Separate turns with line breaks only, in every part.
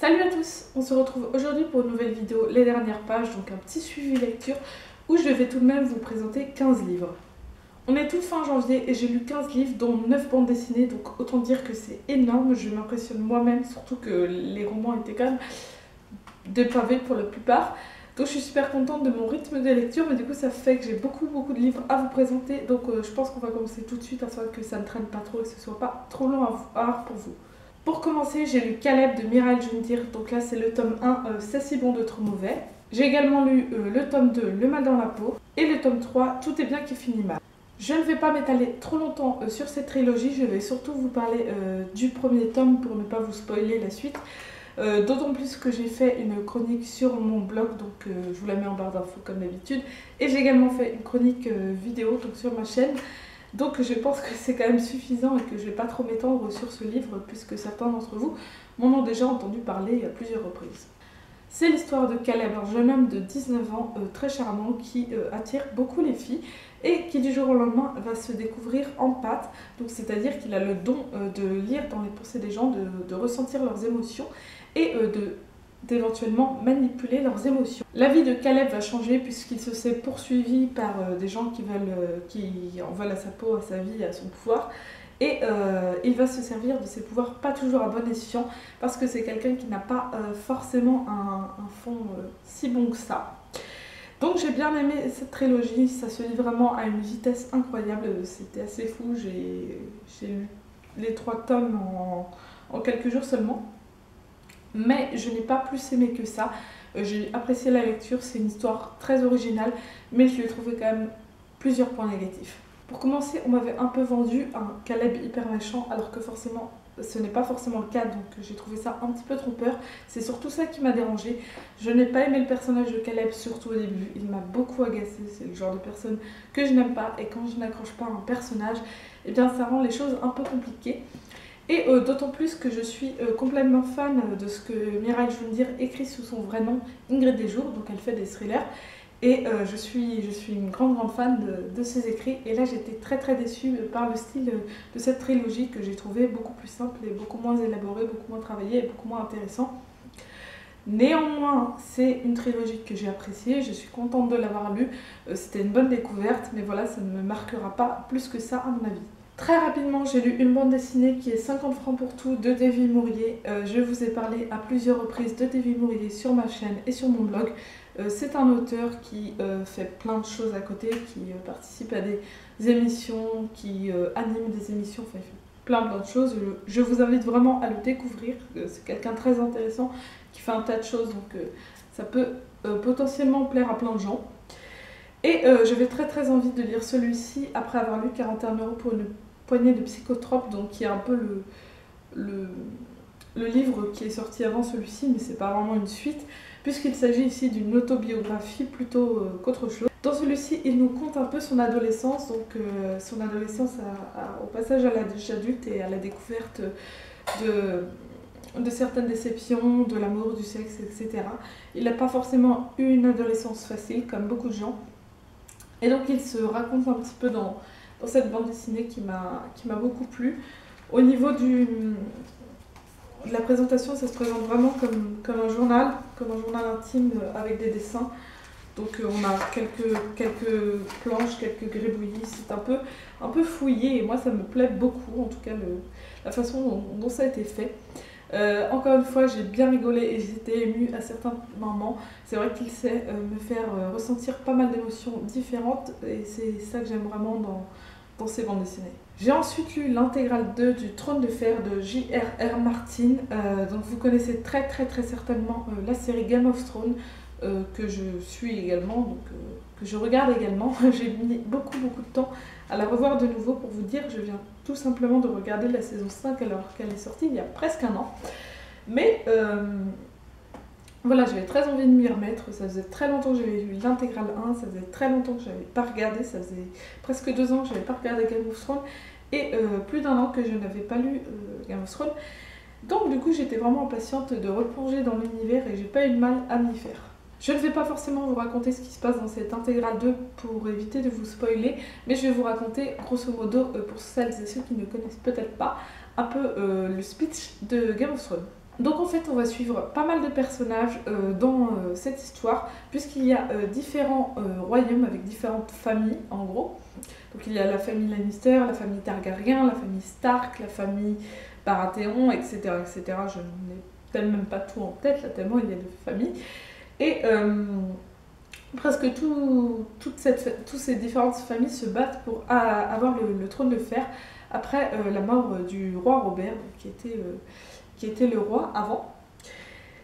Salut à tous, on se retrouve aujourd'hui pour une nouvelle vidéo, les dernières pages, donc un petit suivi lecture où je vais tout de même vous présenter 15 livres. On est tout fin janvier et j'ai lu 15 livres dont 9 bandes dessinées, donc autant dire que c'est énorme, je m'impressionne moi-même, surtout que les romans étaient quand même des pavés pour la plupart. Donc je suis super contente de mon rythme de lecture, mais du coup ça fait que j'ai beaucoup de livres à vous présenter, donc je pense qu'on va commencer tout de suite afin que ça ne traîne pas trop et que ce soit pas trop long à voir pour vous. Pour commencer, j'ai lu Caleb de Mirail Jundir, donc là c'est le tome 1, C'est si bon d'être mauvais. J'ai également lu le tome 2, Le mal dans la peau, et le tome 3, Tout est bien qui finit mal. Je ne vais pas m'étaler trop longtemps sur cette trilogie, je vais surtout vous parler du premier tome pour ne pas vous spoiler la suite. D'autant plus que j'ai fait une chronique sur mon blog, donc je vous la mets en barre d'infos comme d'habitude. Et j'ai également fait une chronique vidéo donc sur ma chaîne. Donc je pense que c'est quand même suffisant et que je ne vais pas trop m'étendre sur ce livre puisque certains d'entre vous m'en ont déjà entendu parler à plusieurs reprises. C'est l'histoire de Caleb, un jeune homme de 19 ans très charmant qui attire beaucoup les filles et qui du jour au lendemain va se découvrir empathe, donc c'est-à-dire qu'il a le don de lire dans les pensées des gens, de ressentir leurs émotions et d'éventuellement manipuler leurs émotions. La vie de Caleb va changer puisqu'il se sait poursuivi par des gens qui en veulent à sa peau, à sa vie, à son pouvoir. Et il va se servir de ses pouvoirs pas toujours à bon escient parce que c'est quelqu'un qui n'a pas forcément un fond si bon que ça. Donc j'ai bien aimé cette trilogie, ça se lit vraiment à une vitesse incroyable, c'était assez fou, j'ai lu les 3 tomes en quelques jours seulement. Mais je n'ai pas plus aimé que ça. J'ai apprécié la lecture, c'est une histoire très originale, mais je lui ai trouvé quand même plusieurs points négatifs. Pour commencer, on m'avait un peu vendu un Caleb hyper méchant, alors que forcément, ce n'est pas forcément le cas, donc j'ai trouvé ça un petit peu trompeur. C'est surtout ça qui m'a dérangée. Je n'ai pas aimé le personnage de Caleb, surtout au début. Il m'a beaucoup agacée, c'est le genre de personne que je n'aime pas, et quand je n'accroche pas à un personnage, eh bien ça rend les choses un peu compliquées. Et d'autant plus que je suis complètement fan de ce que Mirail Jundir écrit sous son vrai nom, Ingrid Desjours, donc elle fait des thrillers. Et je suis une grande fan de ses écrits. Et là j'étais très déçue par le style de cette trilogie que j'ai trouvé beaucoup plus simple et beaucoup moins élaboré, beaucoup moins travaillé et beaucoup moins intéressant. Néanmoins, c'est une trilogie que j'ai appréciée, je suis contente de l'avoir lue. C'était une bonne découverte, mais voilà, ça ne me marquera pas plus que ça à mon avis. Très rapidement, j'ai lu une bande dessinée qui est 50 francs pour tout de Davy Mourier. Je vous ai parlé à plusieurs reprises de Davy Mourier sur ma chaîne et sur mon blog. C'est un auteur qui fait plein de choses à côté, qui participe à des émissions, qui anime des émissions, enfin il fait plein de choses. Je vous invite vraiment à le découvrir. C'est quelqu'un de très intéressant qui fait un tas de choses, donc ça peut potentiellement plaire à plein de gens. Et j'avais très envie de lire celui-ci après avoir lu 41 € pour une poignée de psychotropes, donc qui est un peu le livre qui est sorti avant celui-ci, mais c'est pas vraiment une suite, puisqu'il s'agit ici d'une autobiographie plutôt qu'autre chose. Dans celui-ci, il nous conte un peu son adolescence, donc son adolescence au passage à l'âge adulte et à la découverte de certaines déceptions, de l'amour, du sexe, etc. Il n'a pas forcément eu une adolescence facile, comme beaucoup de gens. Et donc il se raconte un petit peu dans cette bande dessinée qui m'a beaucoup plu. Au niveau de la présentation, ça se présente vraiment comme un journal intime avec des dessins. Donc on a quelques planches, quelques gribouillis, c'est un peu fouillé et moi ça me plaît beaucoup, en tout cas la façon dont ça a été fait. Encore une fois, j'ai bien rigolé et j'étais émue à certains moments. C'est vrai qu'il sait me faire ressentir pas mal d'émotions différentes et c'est ça que j'aime vraiment dans ces bandes dessinées. J'ai ensuite lu l'intégrale 2 du Trône de Fer de J.R.R. Martin. Donc vous connaissez très certainement la série Game of Thrones que je suis également, donc que je regarde également. J'ai mis beaucoup de temps à la revoir de nouveau. Pour vous dire, je viens tout simplement de regarder la saison 5 alors qu'elle est sortie il y a presque un an. Mais voilà, j'avais très envie de m'y remettre. Ça faisait très longtemps que j'avais vu l'intégrale 1, ça faisait très longtemps que je n'avais pas regardé, ça faisait presque 2 ans que je n'avais pas regardé Game of Thrones et plus d'1 an que je n'avais pas lu Game of Thrones. Donc du coup j'étais vraiment impatiente de replonger dans l'univers et j'ai pas eu de mal à m'y faire. Je ne vais pas forcément vous raconter ce qui se passe dans cette intégrale 2 pour éviter de vous spoiler, mais je vais vous raconter grosso modo, pour celles et ceux qui ne connaissent peut-être pas, un peu le speech de Game of Thrones. Donc en fait on va suivre pas mal de personnages dans cette histoire, puisqu'il y a différents royaumes avec différentes familles en gros. Donc il y a la famille Lannister, la famille Targaryen, la famille Stark, la famille Baratheon, etc. etc. Je n'ai peut-être même pas tout en tête là, tellement il y a de familles. Et presque toutes ces différentes familles se battent pour avoir le trône de fer après la mort du roi Robert, donc, qui était le roi avant.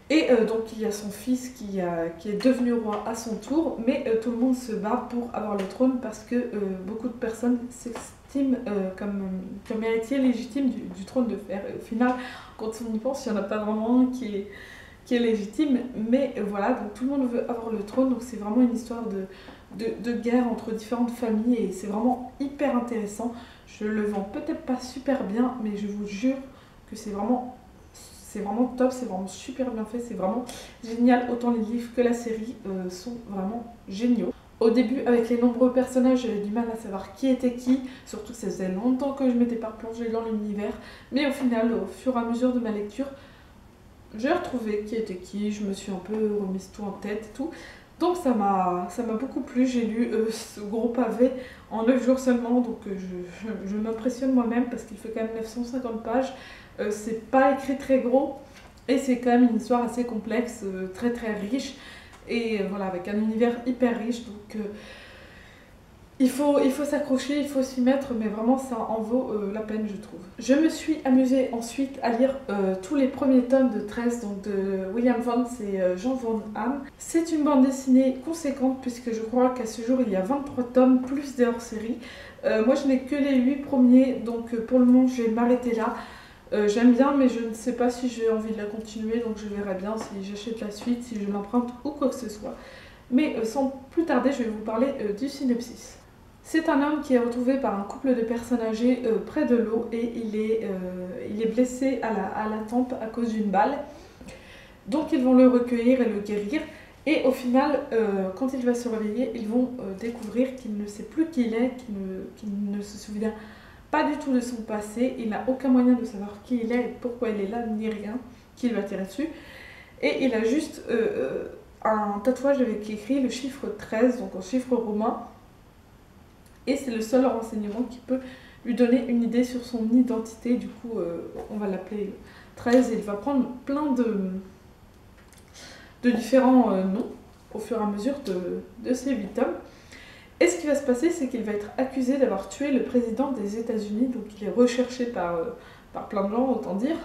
Et donc il y a son fils qui est devenu roi à son tour, mais tout le monde se bat pour avoir le trône parce que beaucoup de personnes s'estiment comme héritier légitime du trône de fer. Et au final, quand on y pense, il n'y en a pas vraiment un qui est légitime, mais voilà, donc tout le monde veut avoir le trône, donc c'est vraiment une histoire de guerre entre différentes familles et c'est vraiment hyper intéressant. Je le vends peut-être pas super bien, mais je vous jure que c'est vraiment top, c'est vraiment super bien fait, c'est vraiment génial. Autant les livres que la série sont vraiment géniaux. Au début, avec les nombreux personnages, j'avais du mal à savoir qui était qui, surtout que ça faisait longtemps que je m'étais pas replongée dans l'univers, mais au final, au fur et à mesure de ma lecture, j'ai retrouvé qui était qui, je me suis un peu remise tout en tête et tout. Donc ça m'a beaucoup plu, j'ai lu ce gros pavé en 9 jours seulement, donc je m'impressionne moi-même parce qu'il fait quand même 950 pages. C'est pas écrit très gros et c'est quand même une histoire assez complexe, très très riche et voilà, avec un univers hyper riche, donc il faut s'accrocher, il faut s'y mettre, mais vraiment ça en vaut la peine, je trouve. Je me suis amusée ensuite à lire tous les premiers tomes de 13, donc de William Vance et Jean Van Hamme. C'est une bande dessinée conséquente puisque je crois qu'à ce jour il y a 23 tomes plus des hors-séries. Moi je n'ai que les 8 premiers, donc pour le moment je vais m'arrêter là. J'aime bien, mais je ne sais pas si j'ai envie de la continuer, donc je verrai bien si j'achète la suite, si je l'emprunte ou quoi que ce soit. Mais sans plus tarder, je vais vous parler du synopsis. C'est un homme qui est retrouvé par un couple de personnes âgées près de l'eau et il est blessé à la tempe à cause d'une balle. Donc ils vont le recueillir et le guérir. Et au final, quand il va se réveiller, ils vont découvrir qu'il ne sait plus qui il est, qu'il ne se souvient pas du tout de son passé. Il n'a aucun moyen de savoir qui il est, pourquoi il est là, ni rien qui va tirer dessus. Et il a juste un tatouage avec écrit le chiffre 13, donc en chiffre romain. Et c'est le seul renseignement qui peut lui donner une idée sur son identité. Du coup, on va l'appeler 13 et il va prendre plein de différents noms au fur et à mesure de ces 8 tomes. Et ce qui va se passer, c'est qu'il va être accusé d'avoir tué le président des États-Unis. Donc il est recherché par plein de gens, autant dire.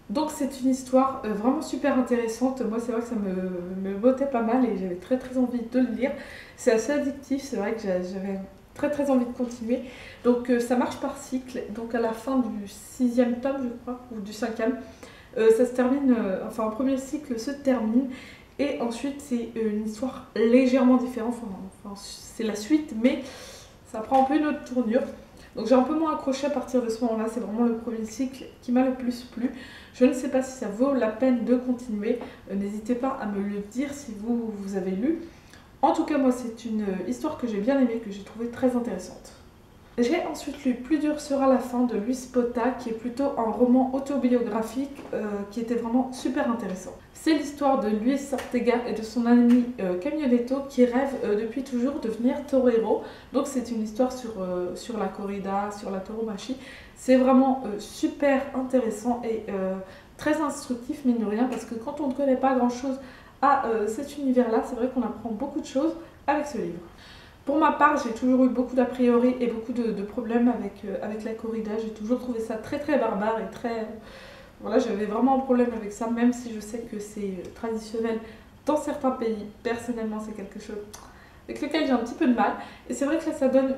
Donc c'est une histoire vraiment super intéressante. Moi c'est vrai que ça me bottait pas mal et j'avais très très envie de le lire. C'est assez addictif, c'est vrai que j'avais très très envie de continuer. Donc ça marche par cycle, donc à la fin du 6e tome je crois, ou du 5e, ça se termine, enfin un premier cycle se termine, et ensuite c'est une histoire légèrement différente, enfin c'est la suite, mais ça prend un peu une autre tournure. Donc j'ai un peu moins accroché à partir de ce moment-là, c'est vraiment le premier cycle qui m'a le plus plu. Je ne sais pas si ça vaut la peine de continuer, n'hésitez pas à me le dire si vous avez lu. En tout cas, moi, c'est une histoire que j'ai bien aimée, que j'ai trouvée très intéressante. J'ai ensuite lu Plus dur sera la fin de Luis Pota, qui est plutôt un roman autobiographique qui était vraiment super intéressant. C'est l'histoire de Luis Ortega et de son ami Camioletto qui rêvent depuis toujours de devenir torero. Donc c'est une histoire sur la corrida, sur la tauromachie. C'est vraiment super intéressant et très instructif, mine de rien, parce que quand on ne connaît pas grand-chose à cet univers-là, c'est vrai qu'on apprend beaucoup de choses avec ce livre. Pour ma part, j'ai toujours eu beaucoup d'a priori et beaucoup de problèmes avec la corrida. J'ai toujours trouvé ça très très barbare et très... Voilà, j'avais vraiment un problème avec ça, même si je sais que c'est traditionnel dans certains pays. Personnellement, c'est quelque chose avec lequel j'ai un petit peu de mal. Et c'est vrai que là, ça donne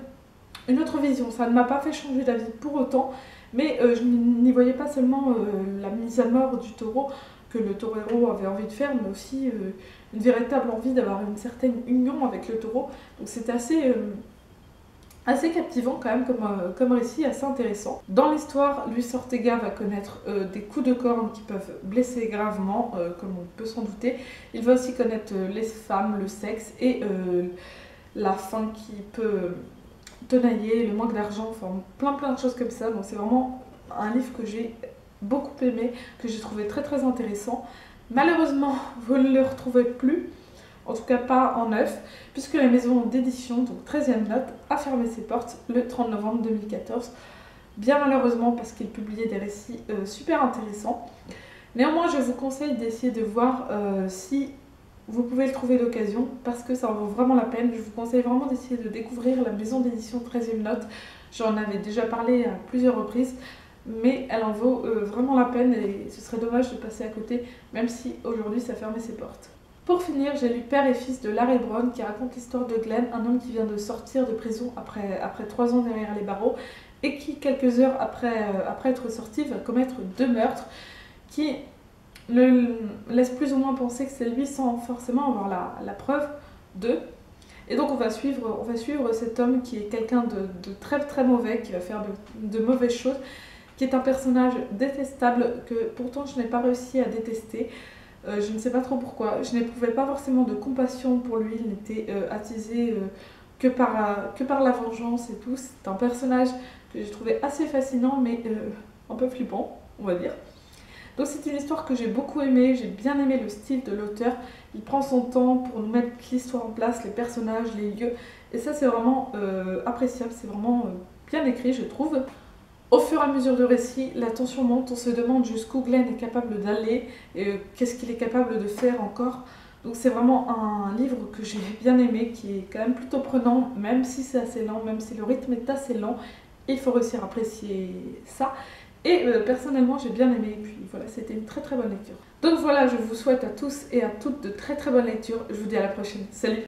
une autre vision. Ça ne m'a pas fait changer d'avis pour autant, mais je n'y voyais pas seulement la mise à mort du taureau que le torero avait envie de faire, mais aussi une véritable envie d'avoir une certaine union avec le taureau. Donc c'était assez captivant quand même comme récit, assez intéressant. Dans l'histoire, Luis Ortega va connaître des coups de corne qui peuvent blesser gravement, comme on peut s'en douter. Il va aussi connaître les femmes, le sexe et la faim qui peut tenailler, le manque d'argent, enfin plein de choses comme ça. Donc c'est vraiment un livre que j'ai beaucoup aimé, que j'ai trouvé très très intéressant. Malheureusement, vous ne le retrouvez plus, en tout cas pas en neuf, puisque la maison d'édition, donc 13e Note, a fermé ses portes le 30 novembre 2014. Bien malheureusement parce qu'il publiait des récits super intéressants. Néanmoins, je vous conseille d'essayer de voir si vous pouvez le trouver d'occasion, parce que ça en vaut vraiment la peine. Je vous conseille vraiment d'essayer de découvrir la maison d'édition 13e Note. J'en avais déjà parlé à plusieurs reprises, mais elle en vaut vraiment la peine et ce serait dommage de passer à côté, même si aujourd'hui ça fermait ses portes. Pour finir, j'ai lu Père et fils de Larry Brown qui raconte l'histoire de Glenn, un homme qui vient de sortir de prison après 3 ans derrière les barreaux et qui, quelques heures après être sorti, va commettre 2 meurtres qui le laissent plus ou moins penser que c'est lui sans forcément avoir la preuve d'eux. Et donc on va suivre cet homme qui est quelqu'un de très très mauvais, qui va faire de mauvaises choses, qui est un personnage détestable que pourtant je n'ai pas réussi à détester. Je ne sais pas trop pourquoi. Je n'éprouvais pas forcément de compassion pour lui. Il n'était attisé que par la vengeance et tout. C'est un personnage que j'ai trouvé assez fascinant, mais un peu flippant, on va dire. Donc c'est une histoire que j'ai beaucoup aimée. J'ai bien aimé le style de l'auteur. Il prend son temps pour nous mettre l'histoire en place, les personnages, les lieux. Et ça, c'est vraiment appréciable. C'est vraiment bien écrit, je trouve. Au fur et à mesure du récit, la tension monte, on se demande jusqu'où Glenn est capable d'aller et qu'est-ce qu'il est capable de faire encore. Donc c'est vraiment un livre que j'ai bien aimé, qui est quand même plutôt prenant, même si c'est assez lent, même si le rythme est assez lent, il faut réussir à apprécier ça. Et personnellement j'ai bien aimé, et puis voilà, c'était une très très bonne lecture. Donc voilà, je vous souhaite à tous et à toutes de très très bonnes lectures, je vous dis à la prochaine, salut!